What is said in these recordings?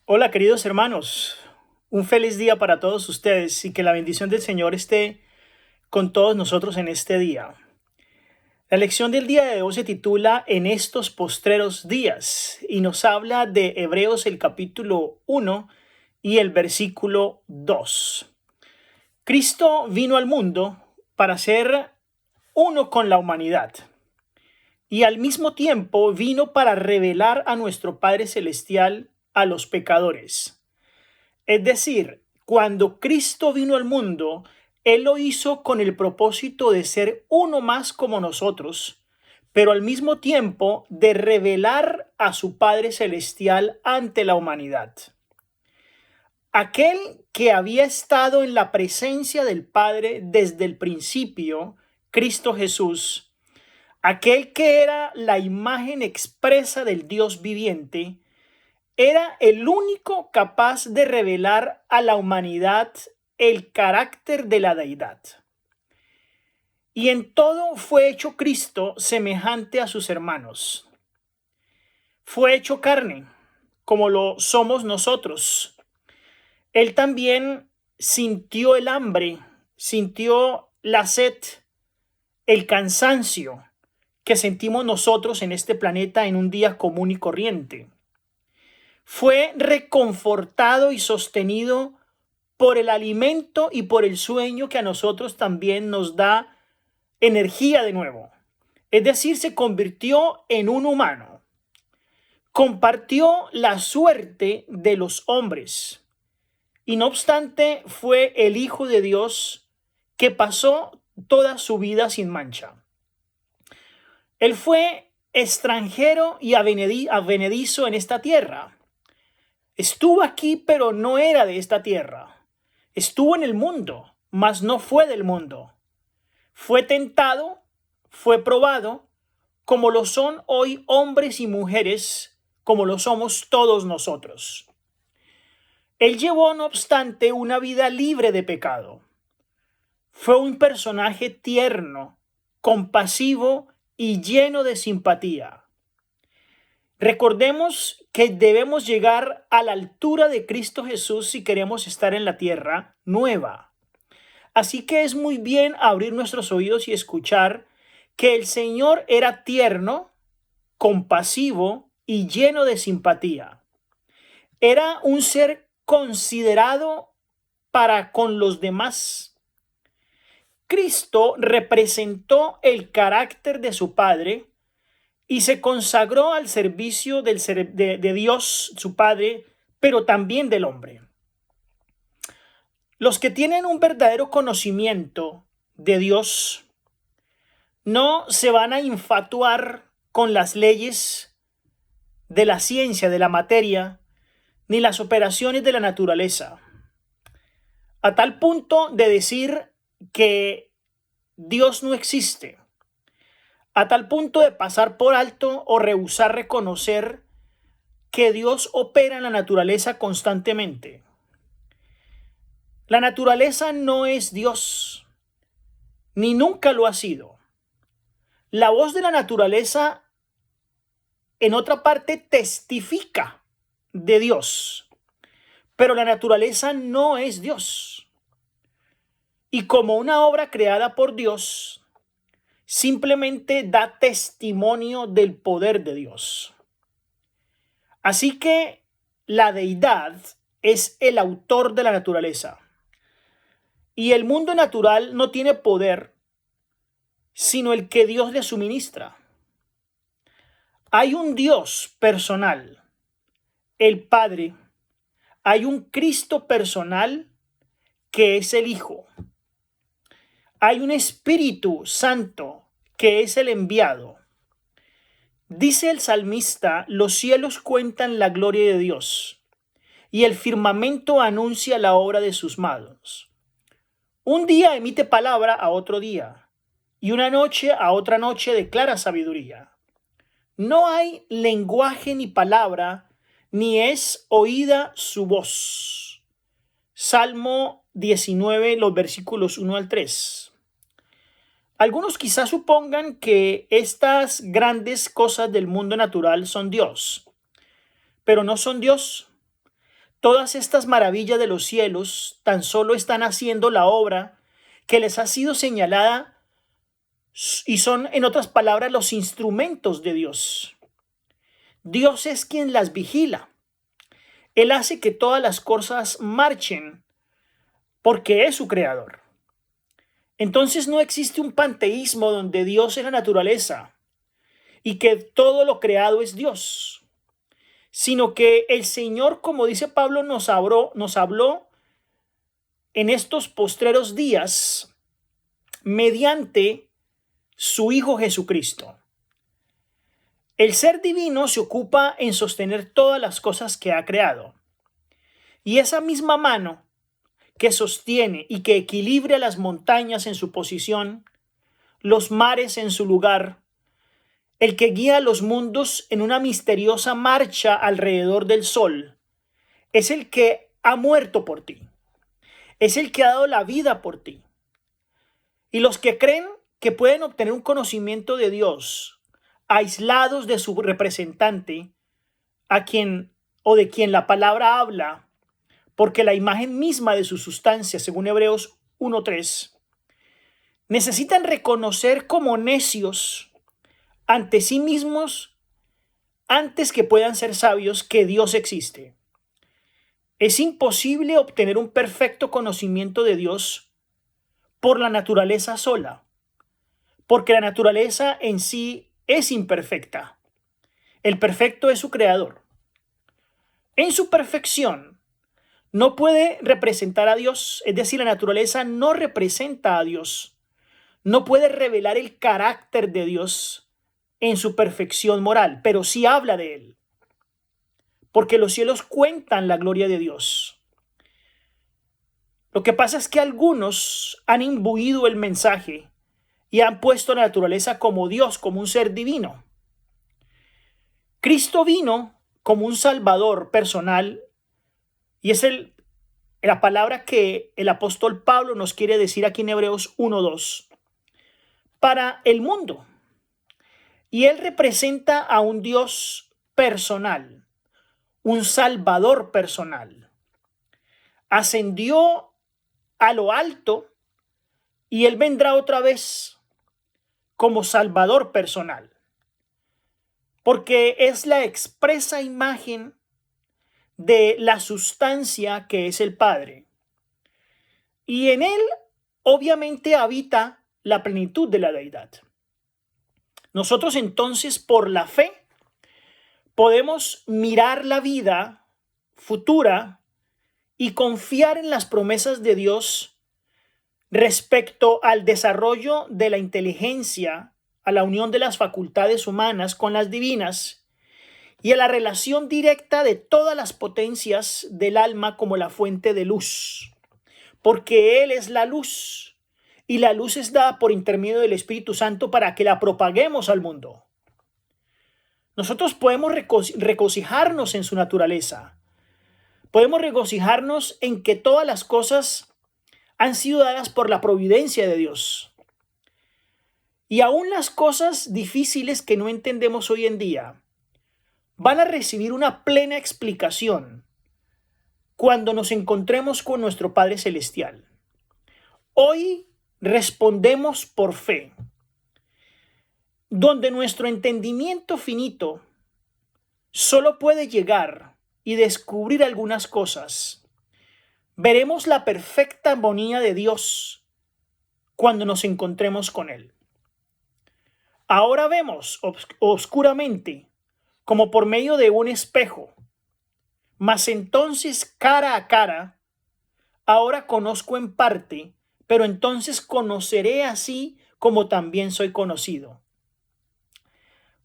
Hola queridos hermanos, un feliz día para todos ustedes y que la bendición del Señor esté con todos nosotros en este día. La lección del día de hoy se titula En estos postreros días y nos habla de Hebreos el capítulo 1 y el versículo 2. Cristo vino al mundo para ser uno con la humanidad y al mismo tiempo vino para revelar a nuestro Padre Celestial a los pecadores. Es decir, cuando Cristo vino al mundo, Él lo hizo con el propósito de ser uno más como nosotros, pero al mismo tiempo de revelar a su Padre Celestial ante la humanidad. Aquel que había estado en la presencia del Padre desde el principio, Cristo Jesús, aquel que era la imagen expresa del Dios viviente, era el único capaz de revelar a la humanidad el carácter de la deidad. Y en todo fue hecho Cristo semejante a sus hermanos. Fue hecho carne, como lo somos nosotros. Él también sintió el hambre, sintió la sed, el cansancio que sentimos nosotros en este planeta en un día común y corriente. Fue reconfortado y sostenido por el alimento y por el sueño que a nosotros también nos da energía de nuevo. Es decir, se convirtió en un humano. Compartió la suerte de los hombres. Y no obstante, fue el Hijo de Dios que pasó toda su vida sin mancha. Él fue extranjero y advenedizo en esta tierra. Estuvo aquí, pero no era de esta tierra. Estuvo en el mundo, mas no fue del mundo. Fue tentado, fue probado, como lo son hoy hombres y mujeres, como lo somos todos nosotros. Él llevó, no obstante, una vida libre de pecado. Fue un personaje tierno, compasivo y lleno de simpatía. Recordemos que debemos llegar a la altura de Cristo Jesús si queremos estar en la tierra nueva. Así que es muy bien abrir nuestros oídos y escuchar que el Señor era tierno, compasivo y lleno de simpatía. Era un ser considerado para con los demás. Cristo representó el carácter de su Padre y se consagró al servicio de Dios, su Padre, pero también del hombre. Los que tienen un verdadero conocimiento de Dios no se van a infatuar con las leyes de la ciencia, de la materia, ni las operaciones de la naturaleza, a tal punto de decir que Dios no existe, a tal punto de pasar por alto o rehusar reconocer que Dios opera en la naturaleza constantemente. La naturaleza no es Dios, ni nunca lo ha sido. La voz de la naturaleza, en otra parte, testifica de Dios, pero la naturaleza no es Dios. Y como una obra creada por Dios, simplemente da testimonio del poder de Dios. Así que la deidad es el autor de la naturaleza. Y el mundo natural no tiene poder, sino el que Dios le suministra. Hay un Dios personal, el Padre. Hay un Cristo personal, que es el Hijo. Hay un Espíritu Santo, que es el enviado. Dice el salmista: los cielos cuentan la gloria de Dios, y el firmamento anuncia la obra de sus manos. Un día emite palabra a otro día, y una noche a otra noche declara sabiduría. No hay lenguaje ni palabra, ni es oída su voz. Salmo 19, los versículos 1 al 3. Algunos quizás supongan que estas grandes cosas del mundo natural son Dios, pero no son Dios. Todas estas maravillas de los cielos tan solo están haciendo la obra que les ha sido señalada y son, en otras palabras, los instrumentos de Dios. Dios es quien las vigila. Él hace que todas las cosas marchen porque es su creador. Entonces no existe un panteísmo donde Dios es la naturaleza y que todo lo creado es Dios, sino que el Señor, como dice Pablo, nos habló en estos postreros días mediante su Hijo Jesucristo. El ser divino se ocupa en sostener todas las cosas que ha creado. Y esa misma mano que sostiene y que equilibra las montañas en su posición, los mares en su lugar, el que guía los mundos en una misteriosa marcha alrededor del sol, es el que ha muerto por ti, es el que ha dado la vida por ti. Y los que creen que pueden obtener un conocimiento de Dios aislados de su representante, a quien o de quien la palabra habla, porque la imagen misma de su sustancia, según Hebreos 1:3, necesitan reconocer como necios ante sí mismos antes que puedan ser sabios que Dios existe. Es imposible obtener un perfecto conocimiento de Dios por la naturaleza sola, porque la naturaleza en sí es imperfecta. El perfecto es su creador. En su perfección, no puede representar a Dios, es decir, la naturaleza no representa a Dios. No puede revelar el carácter de Dios en su perfección moral, pero sí habla de él, porque los cielos cuentan la gloria de Dios. Lo que pasa es que algunos han imbuido el mensaje y han puesto la naturaleza como Dios, como un ser divino. Cristo vino como un salvador personal y es la palabra que el apóstol Pablo nos quiere decir aquí en Hebreos 1:2 para el mundo. Y él representa a un Dios personal, un salvador personal. Ascendió a lo alto y él vendrá otra vez como salvador personal, porque es la expresa imagen de la sustancia que es el Padre. Y en él obviamente habita la plenitud de la deidad. Nosotros entonces, por la fe, podemos mirar la vida futura y confiar en las promesas de Dios respecto al desarrollo de la inteligencia, a la unión de las facultades humanas con las divinas y a la relación directa de todas las potencias del alma como la fuente de luz, porque Él es la luz y la luz es dada por intermedio del Espíritu Santo para que la propaguemos al mundo. Nosotros podemos regocijarnos en su naturaleza, podemos regocijarnos en que todas las cosas han sido dadas por la providencia de Dios. Y aún las cosas difíciles que no entendemos hoy en día van a recibir una plena explicación cuando nos encontremos con nuestro Padre Celestial. Hoy respondemos por fe, donde nuestro entendimiento finito solo puede llegar y descubrir algunas cosas. Veremos la perfecta armonía de Dios cuando nos encontremos con Él. Ahora vemos oscuramente, como por medio de un espejo, mas entonces cara a cara. Ahora conozco en parte, pero entonces conoceré así como también soy conocido.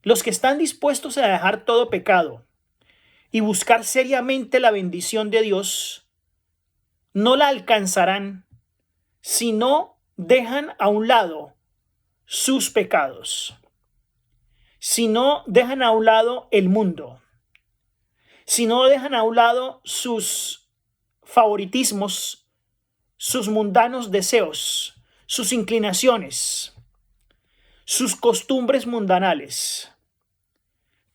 Los que están dispuestos a dejar todo pecado y buscar seriamente la bendición de Dios, no la alcanzarán si no dejan a un lado sus pecados, si no dejan a un lado el mundo, si no dejan a un lado sus favoritismos, sus mundanos deseos, sus inclinaciones, sus costumbres mundanales.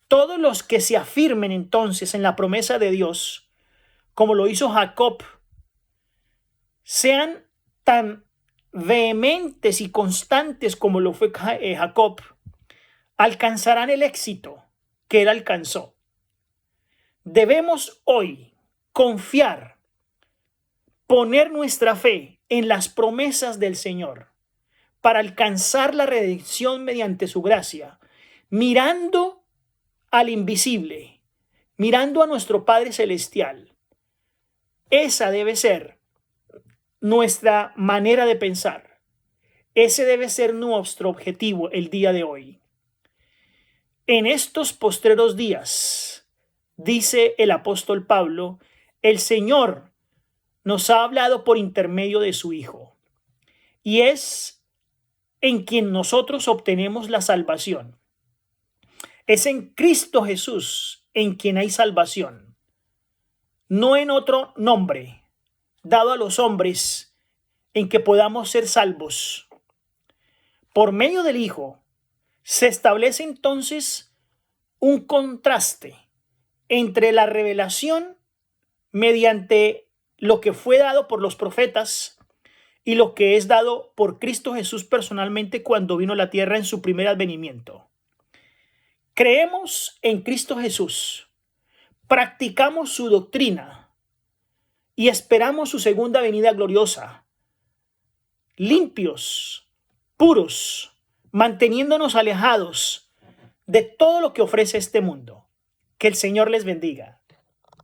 Todos los que se afirmen entonces en la promesa de Dios como lo hizo Jacob, sean tan vehementes y constantes como lo fue Jacob, alcanzarán el éxito que él alcanzó. Debemos hoy confiar, poner nuestra fe en las promesas del Señor para alcanzar la redención mediante su gracia, mirando al invisible, mirando a nuestro Padre Celestial. Esa debe ser nuestra manera de pensar. Ese debe ser nuestro objetivo el día de hoy. En estos postreros días, dice el apóstol Pablo, el Señor nos ha hablado por intermedio de su Hijo, y es en quien nosotros obtenemos la salvación. Es en Cristo Jesús en quien hay salvación, no en otro nombre dado a los hombres en que podamos ser salvos. Por medio del Hijo se establece entonces un contraste entre la revelación mediante lo que fue dado por los profetas y lo que es dado por Cristo Jesús personalmente cuando vino a la tierra en su primer advenimiento. Creemos en Cristo Jesús, practicamos su doctrina y esperamos su segunda venida gloriosa, limpios, puros, manteniéndonos alejados de todo lo que ofrece este mundo. Que el Señor les bendiga.